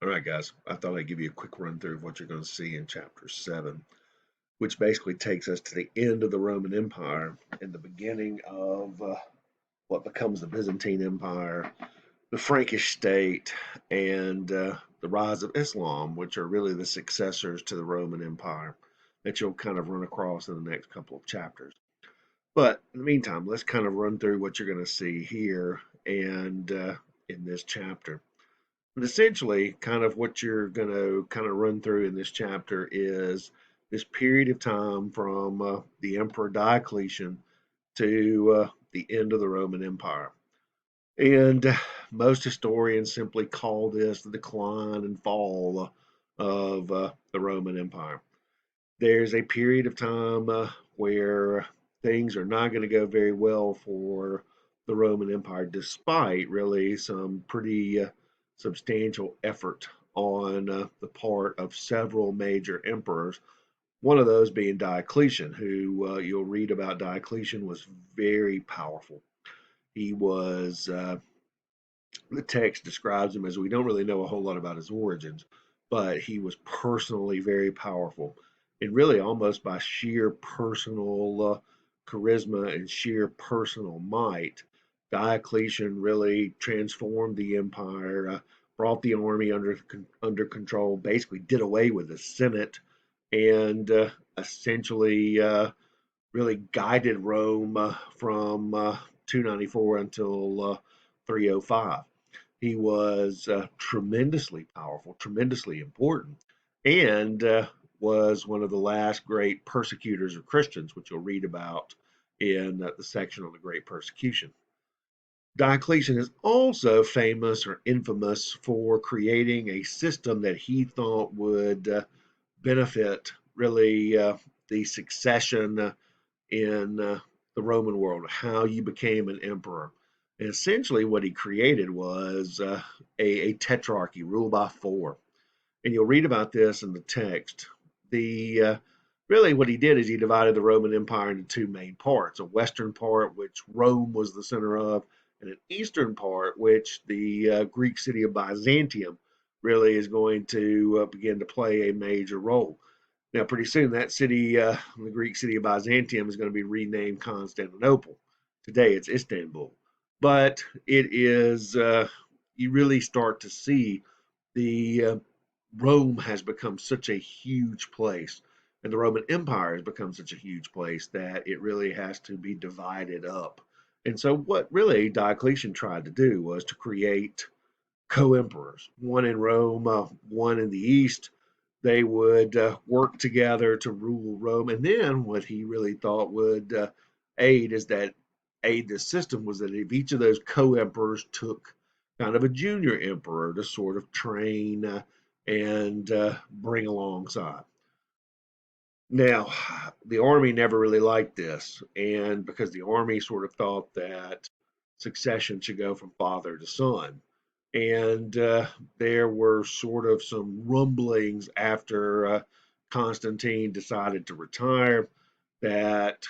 All right, guys, I thought I'd give you a quick run through of what you're going to see in chapter 7, which basically takes us to the end of the Roman Empire and the beginning of what becomes the Byzantine Empire, the Frankish state, and the rise of Islam, which are really the successors to the Roman Empire that you'll kind of run across in the next couple of chapters. But in the meantime, let's kind of run through what you're going to see here and in this chapter. But essentially, kind of what you're going to kind of run through in this chapter is this period of time from the Emperor Diocletian to the end of the Roman Empire. And most historians simply call this the decline and fall of the Roman Empire. There's a period of time where things are not going to go very well for the Roman Empire, despite really some pretty substantial effort on the part of several major emperors. One of those being Diocletian, who you'll read about. Diocletian was very powerful. He was, the text describes him as, we don't really know a whole lot about his origins, but he was personally very powerful. And really, almost by sheer personal charisma and sheer personal might, Diocletian really transformed the empire, brought the army under control, basically did away with the Senate, and essentially really guided Rome from 294 until 305. He was tremendously powerful, tremendously important, and was one of the last great persecutors of Christians, which you'll read about in the section on the Great Persecution. Diocletian is also famous or infamous for creating a system that he thought would benefit really the succession in the Roman world, how you became an emperor. And essentially, what he created was a tetrarchy ruled by four. And you'll read about this in the text. The Really, what he did is he divided the Roman Empire into two main parts: a western part, which Rome was the center of, and an eastern part, which the Greek city of Byzantium really is going to begin to play a major role. Now, pretty soon, that city, the Greek city of Byzantium, is going to be renamed Constantinople. Today, it's Istanbul. But it is, you really start to see the Rome has become such a huge place, and the Roman Empire has become such a huge place that it really has to be divided up. And so, what really Diocletian tried to do was to create co-emperors, one in Rome, one in the east. They would work together to rule Rome. And then what he really thought would aid is that aid the system was that if each of those co-emperors took kind of a junior emperor to sort of train and bring alongside. Now, the army never really liked this, and because the army sort of thought that succession should go from father to son. And there were sort of some rumblings after Constantine decided to retire that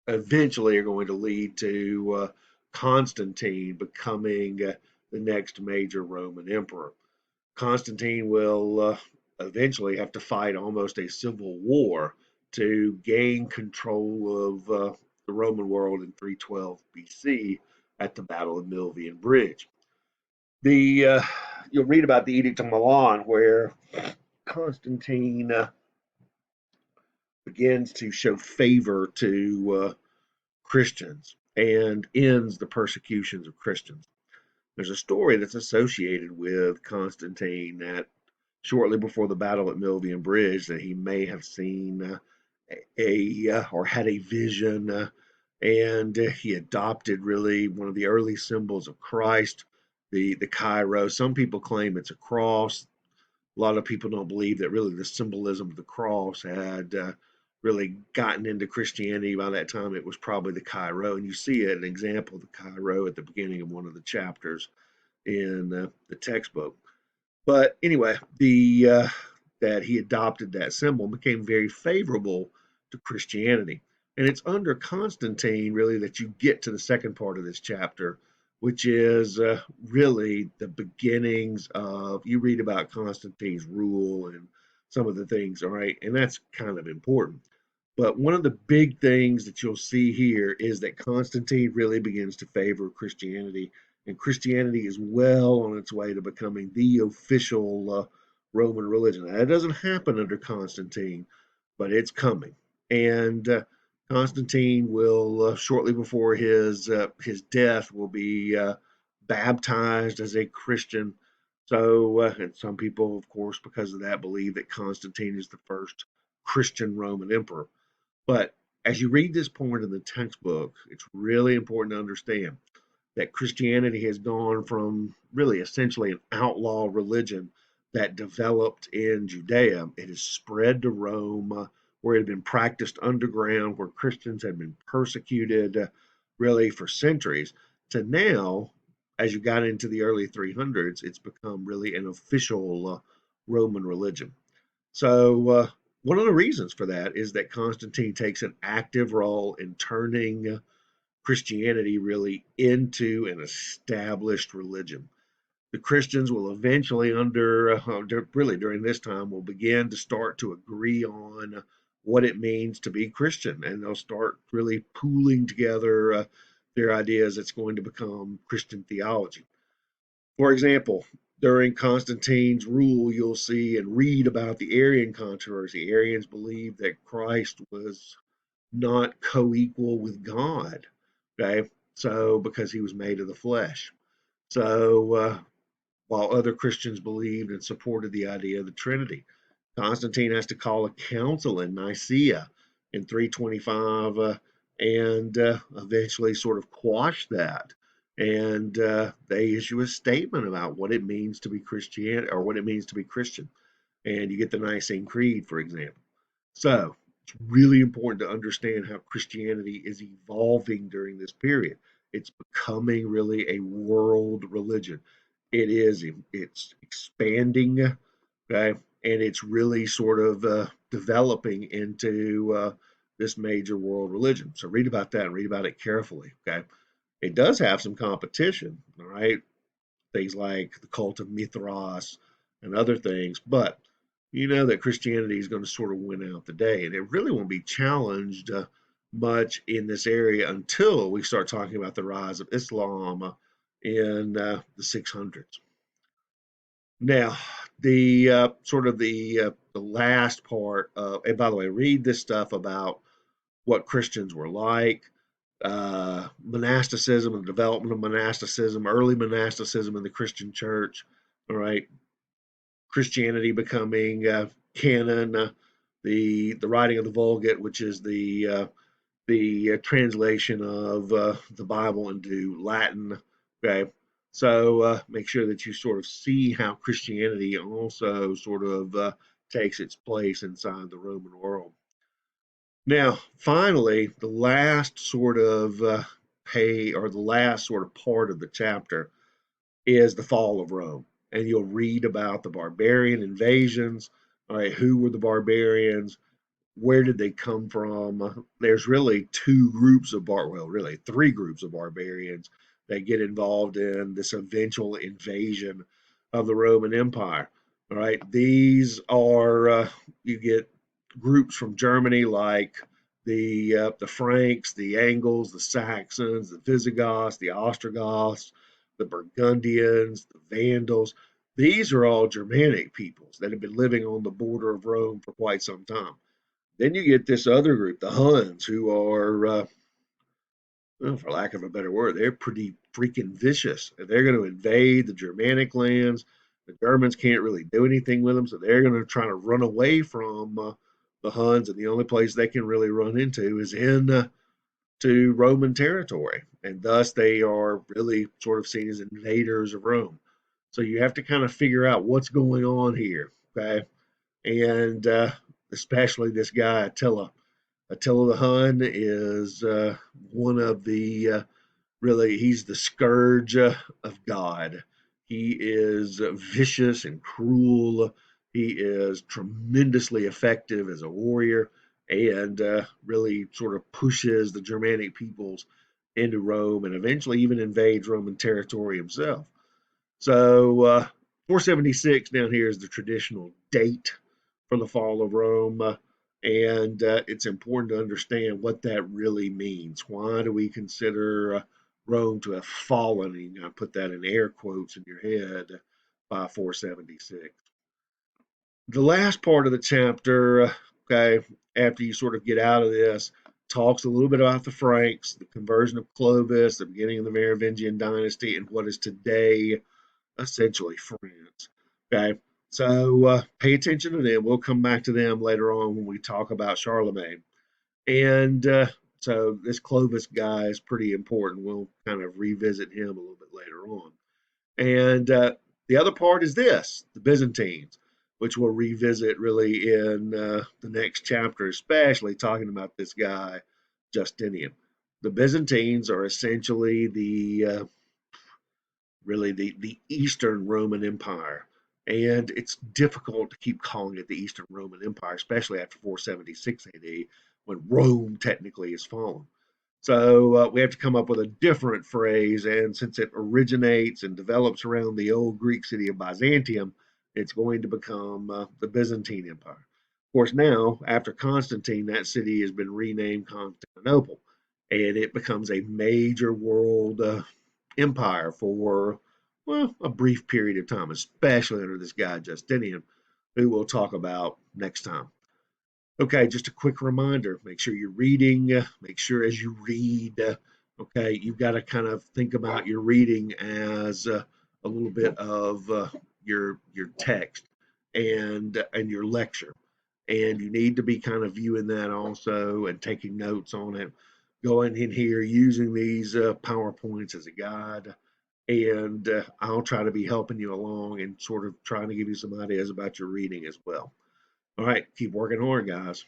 eventually are going to lead to Constantine becoming the next major Roman emperor. Constantine will eventually have to fight almost a civil war to gain control of the Roman world in 312 BC at the Battle of Milvian Bridge. The You'll read about the Edict of Milan, where Constantine begins to show favor to Christians and ends the persecutions of Christians. There's a story that's associated with Constantine that shortly before the battle at Milvian Bridge that he may have seen or had a vision, and he adopted really one of the early symbols of Christ, the Chi-Rho. Some people claim it's a cross. A lot of people don't believe that really the symbolism of the cross had really gotten into Christianity by that time. It was probably the Chi-Rho, and you see an example of the Chi-Rho at the beginning of one of the chapters in the textbook. But anyway, the that he adopted that symbol became very favorable to Christianity. And it's under Constantine, really, that you get to the second part of this chapter which is really the beginnings of, you read about Constantine's rule and some of the things, all right, and that's kind of important. But one of the big things that you'll see here is that Constantine really begins to favor Christianity, and Christianity is well on its way to becoming the official Roman religion. Now, that doesn't happen under Constantine, but it's coming. And Constantine will, shortly before his death, will be baptized as a Christian. So, and some people, of course, because of that, believe that Constantine is the first Christian Roman emperor. But as you read this point in the textbook, it's really important to understand that Christianity has gone from really essentially an outlaw religion that developed in Judea. It has spread to Rome, where it had been practiced underground, where Christians had been persecuted really for centuries, to now, as you got into the early 300s, it's become really an official Roman religion. So, one of the reasons for that is that Constantine takes an active role in turning Christianity really into an established religion. The Christians will eventually, really during this time, will begin to start to agree on what it means to be Christian, and they'll start really pooling together their ideas. It's going to become Christian theology. For example, during Constantine's rule, you'll see and read about the Arian controversy. Arians believed that Christ was not co equal with God, okay? So, because he was made of the flesh. So, while other Christians believed and supported the idea of the Trinity, Constantine has to call a council in Nicaea in 325 and eventually sort of quash that. And they issue a statement about what it means to be Christian, or what it means to be Christian. And you get the Nicene Creed, for example. So it's really important to understand how Christianity is evolving during this period. It's becoming really a world religion. It's expanding, okay, and it's really sort of developing into this major world religion. So read about that and read about it carefully, okay. It does have some competition, all right, things like the cult of Mithras and other things, but you know that Christianity is going to sort of win out the day, and it really won't be challenged much in this area until we start talking about the rise of Islam in the 600s. Now, the sort of the last part of, and by the way, read this stuff about what Christians were like, monasticism and development of monasticism, early monasticism in the Christian church. All right, Christianity becoming canon, the writing of the Vulgate, which is the translation of the Bible into Latin. Okay, so make sure that you sort of see how Christianity also sort of takes its place inside the Roman world. Now, finally, the last sort of the last sort of part of the chapter is the fall of Rome. And you'll read about the barbarian invasions. All right, who were the barbarians? Where did they come from? There's really two groups of well, really three groups of barbarians that get involved in this eventual invasion of the Roman Empire. All right, these are you get groups from Germany like the Franks, the Angles, the Saxons, the Visigoths, the Ostrogoths, the Burgundians, the Vandals. These are all Germanic peoples that have been living on the border of Rome for quite some time. Then you get this other group, the Huns, who are, well, for lack of a better word, they're pretty freaking vicious. They're going to invade the Germanic lands. The Germans can't really do anything with them, so they're going to try to run away from the Huns, and the only place they can really run into is in to Roman territory, and thus they are really sort of seen as invaders of Rome. So you have to kind of figure out what's going on here, okay? And especially this guy Attila. Attila the Hun is one of the really, he's the scourge of God. He is vicious and cruel. He is tremendously effective as a warrior, and really sort of pushes the Germanic peoples into Rome and eventually even invades Roman territory himself. So 476 down here is the traditional date for the fall of Rome. And it's important to understand what that really means. Why do we consider Rome to have fallen? And you put that in air quotes in your head by 476. The last part of the chapter, okay, after you sort of get out of this, talks a little bit about the Franks, the conversion of Clovis, the beginning of the Merovingian dynasty, and what is today essentially France. Okay, so pay attention to them. We'll come back to them later on when we talk about Charlemagne. And so this Clovis guy is pretty important. We'll kind of revisit him a little bit later on. And the other part is this, the Byzantines, which we'll revisit really in the next chapter, especially talking about this guy, Justinian. The Byzantines are essentially the Eastern Roman Empire. And it's difficult to keep calling it the Eastern Roman Empire, especially after 476 AD, when Rome technically has fallen. So we have to come up with a different phrase. And since it originates and develops around the old Greek city of Byzantium, it's going to become the Byzantine Empire. Of course, now, after Constantine, that city has been renamed Constantinople, and it becomes a major world empire for, well, a brief period of time, especially under this guy, Justinian, who we'll talk about next time. Okay, just a quick reminder, make sure you're reading, make sure as you read, okay, you've got to kind of think about your reading as a little bit of your text and your lecture. And you need to be kind of viewing that also and taking notes on it, going in here using these PowerPoints as a guide. And I'll try to be helping you along and sort of trying to give you some ideas about your reading as well. All right, keep working hard, guys.